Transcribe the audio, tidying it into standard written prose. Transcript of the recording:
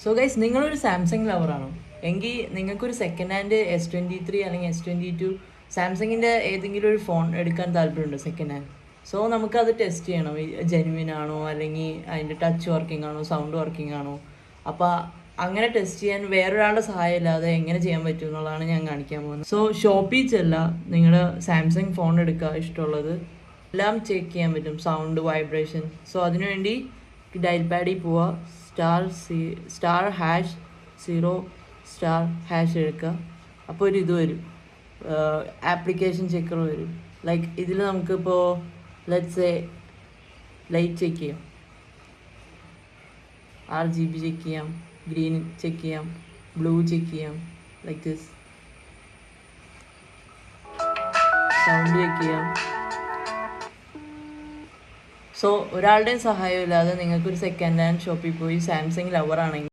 So guys, നിങ്ങളൊരു Samsung ലവറാണോ എങ്കിൽ നിങ്ങൾക്കൊരു സെക്കൻഡ് ഹാൻഡ് S23 അല്ലെങ്കിൽ S22 സാംസങ്ങിൻ്റെ ഏതെങ്കിലും ഒരു ഫോൺ എടുക്കാൻ താല്പര്യമുണ്ടോ സെക്കൻഡ് ഹാൻഡ്? സോ നമുക്കത് ടെസ്റ്റ് ചെയ്യണം, ജെനുവിൻ ആണോ അല്ലെങ്കിൽ അതിൻ്റെ ടച്ച് വർക്കിംഗ് ആണോ, സൗണ്ട് വർക്കിംഗ് ആണോ. അപ്പോൾ അങ്ങനെ ടെസ്റ്റ് ചെയ്യാൻ വേറൊരാളുടെ സഹായം ഇല്ലാതെ എങ്ങനെ ചെയ്യാൻ പറ്റും എന്നുള്ളതാണ് ഞാൻ കാണിക്കാൻ പോകുന്നത്. സോ ഷോപ്പിൽ ചെല്ല, നിങ്ങളുടെ സാംസങ് ഫോൺ എടുക്കുക ഇഷ്ടമുള്ളത്, എല്ലാം ചെക്ക് ചെയ്യാൻ പറ്റും, സൗണ്ട്, വൈബ്രേഷൻ. സോ അതിനുവേണ്ടി ഡയൽ പാഡിൽ പോവുക, *#0*# എടുക്കുക. അപ്പോൾ ഒരു ഇത് വരും, ആപ്ലിക്കേഷൻ ചെക്കർ വരും. ലൈക്ക് ഇതിൽ നമുക്കിപ്പോൾ ലെറ്റ്സ് ലൈറ്റ് ചെക്ക് ചെയ്യാം, RGB ചെക്ക് ചെയ്യാം, ഗ്രീൻ ചെക്ക് ചെയ്യാം, ബ്ലൂ ചെക്ക് ചെയ്യാം, ലൈക്ക് ദിസ്. സൗണ്ട് ചെക്ക് ചെയ്യാം. സോ ഒരാളുടെയും സഹായം ഇല്ലാതെ നിങ്ങൾക്കൊരു സെക്കൻഡ് ഹാൻഡ് ഷോപ്പിൽ പോയി സാംസങ് ലവർ ആണെങ്കിൽ